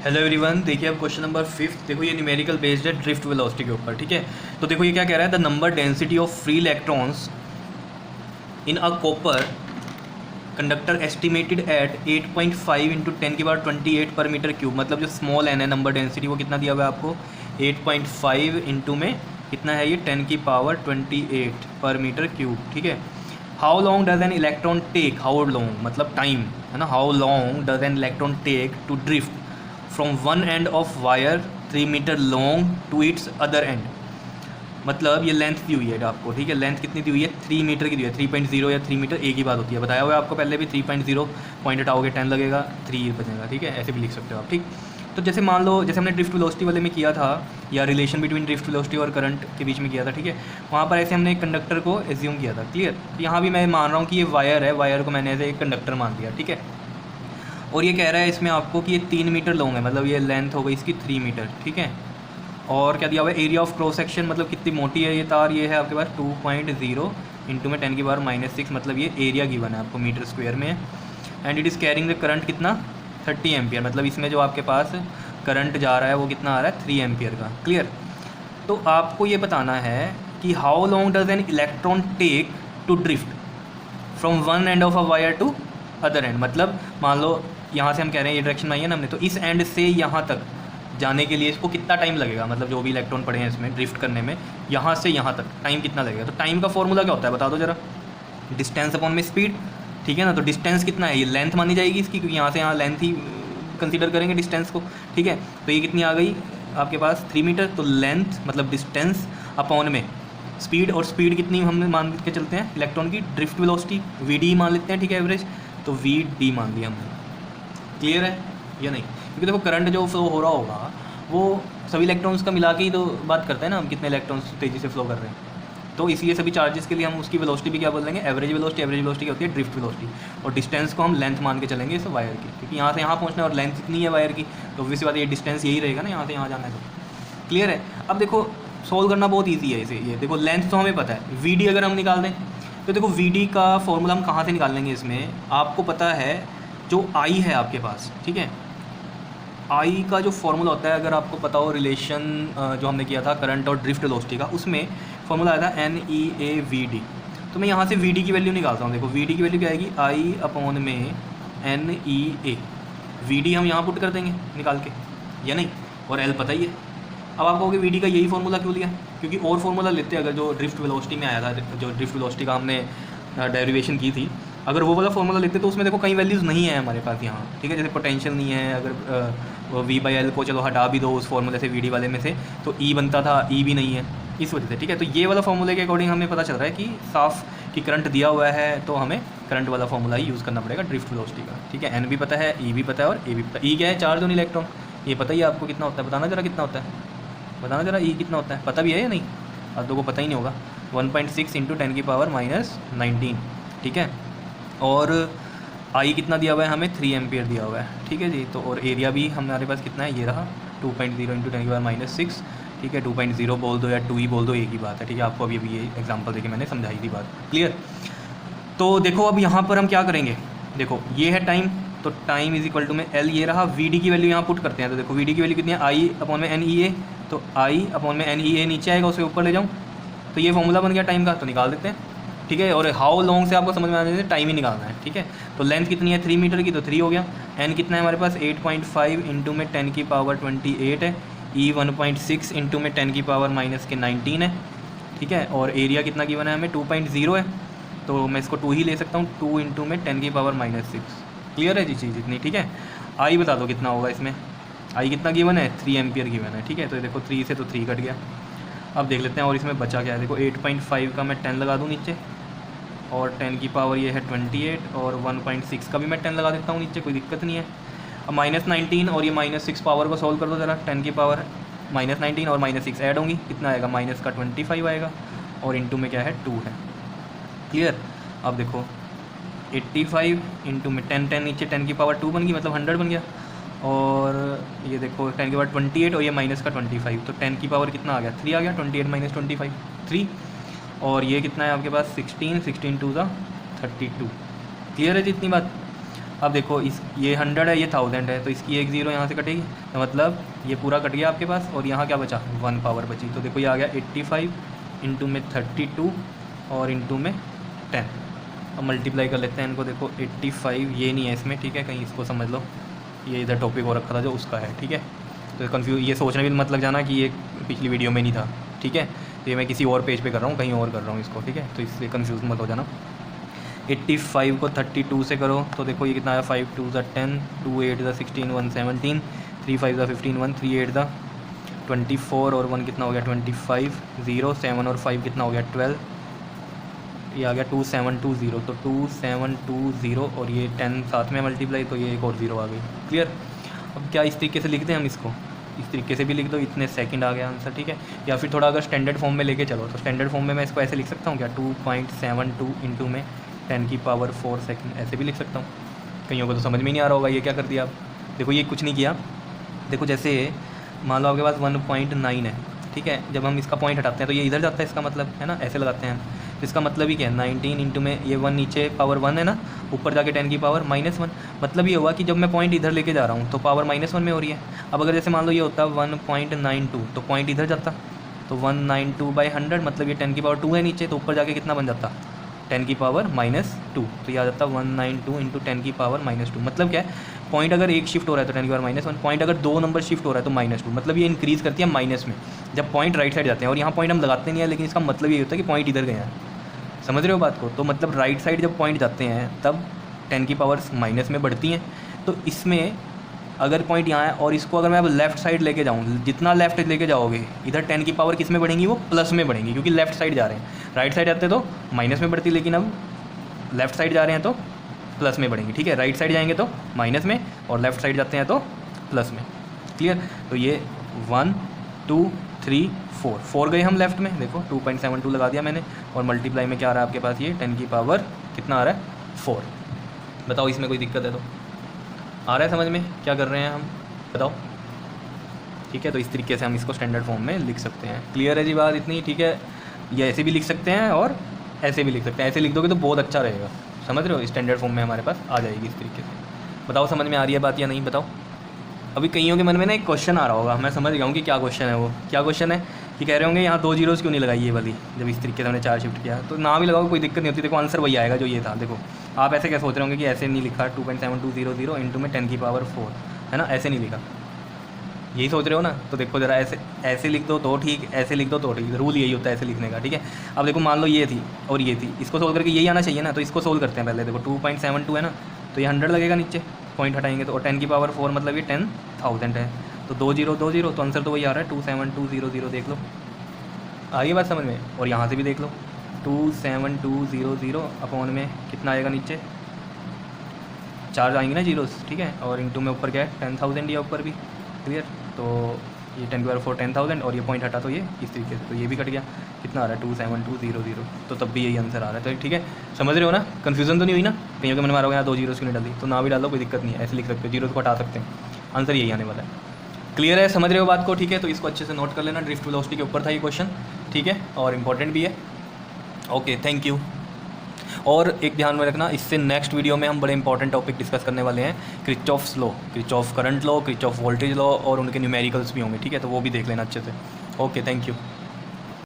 Hello everyone, देखिए अब question number 5। देखो ये न्यूमेरिकल बेस्ड है ड्रिफ्ट वेलोसिटी के ऊपर। ठीक है, तो देखो ये क्या कह रहा है, the number density of free electrons in a copper conductor estimated at 8.5 into 10⁻28 पर मीटर क्यूब। मतलब जो स्मॉल एन है नंबर डेंसिटी, वो कितना दिया हुआ है आपको 8.5 इंटू में कितना है ये 10⁻28 पर मीटर क्यूब। ठीक है, how long does an electron take, how long मतलब टाइम है ना, how long does an electron take to drift from one end of wire 3 metre long to its other end. मतलब ये लेंथ दी हुई है आपको। ठीक है, लेंथ कितनी दी हुई है 3 मीटर की दी हुई है। 3.0 या 3 मीटर एक ही बात होती है, बताया हुआ है आपको पहले भी। 3.0 पॉइंट हटाओगे 10 लगेगा, 3 बचेगा। ठीक है, ऐसे भी लिख सकते हो आप। ठीक, तो जैसे मान लो जैसे हमने ड्रिफ्ट वेलोसिटी वाले में किया था, या रिलेशन बिटवीन ड्रिफ्ट वेलोसिटी और करंट के बीच में किया था। ठीक है, वहाँ पर ऐसे हमने एक कंडक्टर को एज्यूम किया था। क्लियर, यहाँ भी मैं मान रहा हूँ कि ये वायर है, वायर को मैंने ऐसे एक कंडक्टर मान दिया। ठीक है, और ये कह रहा है इसमें आपको कि ये 3 मीटर लॉन्ग है, मतलब ये लेंथ हो गई इसकी 3 मीटर। ठीक है, और क्या दिया हुआ है एरिया ऑफ क्रॉस सेक्शन, मतलब कितनी मोटी है ये तार, ये है आपके पास 2.0 इंटू में 10⁻⁻6, मतलब ये एरिया गिवन है आपको मीटर स्क्वायर में। And it is carrying the current कितना 30 एम्पियर, मतलब इसमें जो आपके पास करंट जा रहा है वो कितना आ रहा है 3 एम्पियर का। क्लियर, तो आपको ये बताना है कि how long does an electron take to drift from one end of a wire to other end. मतलब मान लो यहाँ से हम कह रहे हैं ये डायरेक्शन में आई है ना हमने, तो इस एंड से यहाँ तक जाने के लिए इसको कितना टाइम लगेगा, मतलब जो भी इलेक्ट्रॉन पड़े हैं इसमें ड्रिफ्ट करने में, यहाँ से यहाँ तक टाइम कितना लगेगा। तो टाइम का फॉर्मूला क्या होता है बता दो जरा, डिस्टेंस अपॉन में स्पीड। ठीक है ना, तो डिस्टेंस कितना है, ये लेंथ मानी जाएगी इसकी, क्योंकि यहाँ से यहाँ लेंथ ही कंसीडर करेंगे डिस्टेंस को। ठीक है, तो ये कितनी आ गई आपके पास 3 मीटर। तो लेंथ मतलब डिस्टेंस अपॉन में स्पीड, और स्पीड कितनी हम मान के चलते हैं इलेक्ट्रॉन की ड्रिफ्ट वेलोसिटी वी मान लेते हैं। ठीक है, एवरेज, तो वी मान लिया हमने। क्लियर है या नहीं, क्योंकि देखो करंट जो फ्लो हो रहा होगा वो सभी इलेक्ट्रॉन्स का मिला के ही तो बात करते हैं ना हम, कितने इलेक्ट्रॉन्स तेज़ी से फ्लो कर रहे हैं। तो इसलिए सभी चार्जेस के लिए हम उसकी वेलोसिटी भी क्या बोल देंगे, एवरेज वेलोसिटी। एवरेज वेलोसिटी क्या होती है ड्रिफ्ट वेलोसिटी, और डिस्टेंस को हम लेंथ मान के चलेंगे इस वायर की, क्योंकि यहाँ से यहाँ पहुँचना है और लेंथ इतनी है वायर की, तो ऑब्वियस बात ये डिस्टेंस यही रहेगा ना, यहाँ से यहाँ जाना है तो। क्लियर है, अब देखो सोल्व करना बहुत ईजी है इसे। ये देखो लेंथ तो हमें पता है, वी अगर हम निकाल दें तो देखो वी का फॉर्मूला हम कहाँ से निकाल लेंगे, इसमें आपको पता है जो आई है आपके पास। ठीक है, आई का जो फॉर्मूला होता है, अगर आपको पता हो रिलेशन जो हमने किया था करंट और ड्रिफ्ट वेलोसिटी का, उसमें फॉर्मूला आया था NEAVD। तो मैं यहाँ से VD की वैल्यू निकालता हूँ। देखो VD की वैल्यू क्या आएगी, आई अपॉन में NEA। VD हम यहाँ पुट कर देंगे निकाल के, या नहीं, और L पता ही है। अब आप कहोगे VD का यही फॉर्मूला क्यों लिया, क्योंकि और फॉर्मूला लेते अगर जो ड्रिफ्ट वेलोसिटी में आया था, जो ड्रिफ्ट वेलोसिटी का हमने डेरिवेशन की थी, अगर वो वाला फॉर्मूला लेते तो उसमें देखो कई वैल्यूज़ नहीं है हमारे पास यहाँ। ठीक है, जैसे पोटेंशियल नहीं है, अगर V/L को चलो हटा भी दो उस फॉर्मूले से VD वाले में से, तो E बनता था, E भी नहीं है इस वजह से। ठीक है, तो ये वाला फॉर्मूले के अकॉर्डिंग हमें पता चल रहा है कि साफ कि करंट दिया हुआ है, तो हमें करंट वाला फॉर्मूला ही यूज़ करना पड़ेगा ड्रिफ्ट वेलोसिटी का। ठीक है, N भी पता है, E भी पता है और A भी पता है। E क्या है, चार्ज ऑन इलेक्ट्रॉन, ये पता ही है आपको कितना होता है, बताना जरा कितना होता है, बताना जरा E कितना होता है, पता भी है या नहीं, आप लोगों को पता ही नहीं होगा। 1.6 इंटू 10⁻⁻19। ठीक है, और आई कितना दिया हुआ है हमें 3 एम्पियर दिया हुआ है। ठीक है जी, तो और एरिया भी हमारे पास कितना है, ये रहा 2.0 इंटू 10⁻⁻6। ठीक है, 2.0 बोल दो या 2 ही बोल दो, एक ही बात है। ठीक है, आपको अभी ये एग्जांपल देके मैंने समझाई थी बात। क्लियर, तो देखो अब यहाँ पर हम क्या करेंगे, देखो ये है टाइम, तो टाइम इज इक्वल टू में L, ये रहा VD की वैल्यू यहाँ पुट करते हैं। तो देखो VD की वैल्यू कितनी है, आई अपॉन में NEA, तो आई अपॉन में NEA नीचे आएगा, उसे ऊपर ले जाऊँ तो ये फॉर्मूला बन गया टाइम का, तो निकाल देते हैं। ठीक है, और हाउ लॉन्ग से आपको समझ में आने से टाइम ही निकालना है। ठीक है, तो लेंथ कितनी है 3 मीटर की, तो 3 हो गया। N कितना है हमारे पास 8.5 इंटू में 10⁻28 है। E 1.6 इंटू में 10⁻⁻19 है। ठीक है, और एरिया कितना गिवन है हमें 2.0 है, तो मैं इसको 2 ही ले सकता हूँ, 2 इंटू में 10⁻⁻6। क्लियर है जी चीज़ इतनी। ठीक है, आई बता दो कितना होगा इसमें, आई कितना गिवन है 3 एम्पियर गिवन है। ठीक है, तो देखो 3 से तो 3 कट गया। अब देख लेते हैं और इसमें बचा क्या है, देखो 8.5 का मैं 10 लगा दूँ नीचे, और 10 की पावर ये है 28, और 1.6 का भी मैं 10 लगा देता हूँ नीचे, कोई दिक्कत नहीं है। अब -19 और ये -6 पावर को सॉल्व कर दो ज़रा, 10 की पावर -19 और -6 ऐड होंगी, कितना आएगा माइनस का 25 आएगा, और इंटू में क्या है 2 है। क्लियर, अब देखो 85 इंटू में 10 नीचे 10 की पावर 2 बन गई, मतलब 100 बन गया, और ये देखो 10 की पावर 28 और ये माइनस का 25, तो 10 की पावर कितना आ गया 3 आ गया, 28 - 25 3, और ये कितना है आपके पास 16 2 ज़ा 32। क्लियर है जी इतनी बात। अब देखो इस ये 100 है, ये 1000 है, तो इसकी एक ज़ीरो यहाँ से कटेगी, तो मतलब ये पूरा कट गया आपके पास, और यहाँ क्या बचा 1 पावर बची। तो देखो ये आ गया 85 इंटू में 32 और इंटू में 10। अब मल्टीप्लाई कर लेते हैं इनको। देखो 85 ये नहीं है इसमें, ठीक है, कहीं इसको समझ लो, ये इधर टॉपिक हो रखा था जो उसका है, ठीक है। तो कन्फ्यूज ये सोचने भी मत लग जाना कि ये पिछली वीडियो में नहीं था, ठीक है। तो ये मैं किसी और पेज पे कर रहा हूँ, कहीं और कर रहा हूँ इसको, ठीक है, तो इससे कन्फ्यूज मत हो जाना। 85 को 32 से करो तो देखो ये कितना आया, 5 2 ज़ा 10, 2 8 ज़ा 16, 1 17, 3 5 ज़ा 15, 1 3 8 ज़ा 24 और 1 कितना हो गया 25, 0 7 और 5 कितना हो गया 12, ये आ गया 2720। तो 2720 और ये 10 साथ में मल्टीप्लाई, तो ये एक और ज़ीरो आ गई। क्लियर। अब क्या इस तरीके से लिखते हैं हम इसको, इस तरीके से भी लिख दो, इतने सेकंड आ गया आंसर, ठीक है। या फिर थोड़ा अगर स्टैंडर्ड फॉर्म में लेके चलो तो स्टैंडर्ड फॉर्म में मैं इसको ऐसे लिख सकता हूँ क्या, 2.72 इंटू में 10 की पावर 4 सेकंड, ऐसे भी लिख सकता हूँ। कईयों को तो समझ में नहीं आ रहा होगा ये क्या कर दिया आप। देखो ये कुछ नहीं किया, देखो जैसे मान लो आपके पास 1.9 है, ठीक है, जब हम इसका पॉइंट हटाते हैं तो ये इधर जाता है, इसका मतलब है ना, ऐसे लगाते हैं हम। तो इसका मतलब ही क्या है, 19 इंटू में ये 1 नीचे पावर 1 है ना, ऊपर जाके 10 की पावर -1। मतलब ये हुआ कि जब मैं पॉइंट इधर लेके जा रहा हूँ तो पावर -1 में हो रही है। अब अगर जैसे मान लो ये होता 1.92 तो पॉइंट इधर जाता, तो 192/100 मतलब ये 10 की पावर 2 है नीचे, तो ऊपर जाके कितना बन जाता 10 की पावर -2। तो ये आ जाता 192 इंटू 10 की पावर -2। मतलब क्या है, पॉइंट अगर एक शिफ्ट हो रहा है तो 10 की पावर -1, पॉइंट अगर 2 नंबर शिफ्ट हो रहा है तो -2। मतलब ये इंक्रीज़ करती है माइनस में जब पॉइंट राइट साइड जाते हैं। और यहाँ पॉइंट हम लगाते नहीं है, लेकिन इसका मतलब ये होता है कि पॉइंट इधर गए हैं। समझ रहे हो बात को। तो मतलब राइट साइड जब पॉइंट जाते हैं तब 10 की पावर्स माइनस में बढ़ती हैं। तो इसमें अगर पॉइंट यहाँ है और इसको अगर मैं अब लेफ़्ट साइड लेके जाऊँ, जितना लेफ्ट लेके जाओगे इधर 10 की पावर किस में बढ़ेंगी, वो प्लस में बढ़ेंगी, क्योंकि लेफ्ट साइड जा रहे हैं। राइट साइड जाते तो माइनस में बढ़ती, लेकिन अब लेफ्ट साइड जा रहे हैं तो प्लस में बढ़ेंगी, ठीक है। राइट साइड जाएंगे तो माइनस में और लेफ्ट साइड जाते हैं तो प्लस में। क्लियर। तो ये 1 2 3 4 गए हम लेफ्ट में, देखो 2.72 लगा दिया मैंने, और मल्टीप्लाई में क्या आ रहा है आपके पास, ये 10 की पावर कितना आ रहा है 4। बताओ इसमें कोई दिक्कत है तो, आ रहा है समझ में क्या कर रहे हैं हम, बताओ। ठीक है, तो इस तरीके से हम इसको स्टैंडर्ड फॉर्म में लिख सकते हैं। क्लियर है जी बात इतनी, ठीक है। ये ऐसे भी लिख सकते हैं और ऐसे भी लिख सकते हैं। ऐसे लिख दोगे तो बहुत अच्छा रहेगा, समझ रहे हो, स्टैंडर्ड फॉर्म में हमारे पास आ जाएगी इस तरीके से। बताओ समझ में आ रही है बात या नहीं, बताओ। अभी कईयों के मन में ना एक क्वेश्चन आ रहा होगा, मैं समझ गया हूँ कि क्या क्वेश्चन है वो। क्या क्वेश्चन है कि कह रहे होंगे यहाँ 2 जीरोज़ क्यों नहीं लगाई ये वाली, जब इस तरीके से हमने 4 शिफ्ट किया। तो ना भी लगाओ कोई दिक्कत नहीं होती, देखो आंसर वही आएगा जो ये था। देखो आप ऐसे क्या सोच रहे होंगे कि ऐसे नहीं लिखा 2.7200 इंटू में 10 की पावर 4, है ना, ऐसे नहीं लिखा, यही सोच रहे हो ना। तो देखो ज़रा ऐसे लिख दो तो ठीक, ऐसे लिख दो तो ठीक, रूल यही होता है ऐसे लिखने का, ठीक है। अब देखो मान लो ये थी और ये थी, इसको सोल्व करके यही आना चाहिए ना। तो इसको सोल्व करते हैं पहले। देखो 2.72 है ना, तो ये 100 लगेगा नीचे, पॉइंट हटाएंगे तो, और 10 की पावर 4 मतलब ये 10,000 है। तो 2 0 2 0, तो आंसर तो वही आ रहा है 27200। देख लो आइए बात समझ में। और यहाँ से भी देख लो 27200 अपॉन में कितना आएगा नीचे, 4 आएंगे ना जीरोस, ठीक है। और इंटू में ऊपर क्या है 10,000 या ऊपर भी। क्लियर। तो ये 10 की पावर 4 10,000 और ये पॉइंट हटा तो ये इस तरीके से, तो ये भी कट गया। कितना आ रहा है 27200, तो तब भी यही आंसर आ रहा है। तो ठीक है, समझ रहे हो ना, कन्फ्यूजन तो नहीं हुई ना। कहीं के मन में आ रहा होगा यहाँ 2 जीरोस क्यों नहीं डाल दी, तो ना भी डाल दो कोई दिक्कत नहीं है, ऐसे लिख सकते हो, जीरोस को हटा सकते हैं, आंसर यही आने वाला है। क्लियर है, समझ रहे हो बात को, ठीक है। तो इसको अच्छे से नोट कर लेना, ड्रिफ्ट वेलोसिटी के ऊपर था ये क्वेश्चन, ठीक है, और इम्पॉर्टेंट भी है। Okay, thank you. और एक ध्यान में रखना, इससे नेक्स्ट वीडियो में हम बड़े इंपॉर्टेंट टॉपिक डिस्कस करने वाले हैं, Kirchhoff's law, Kirchhoff current law, Kirchhoff voltage law, और उनके न्यूमेरिकल्स भी होंगे, ठीक है। तो वो भी देख लेना अच्छे से। Okay, thank you.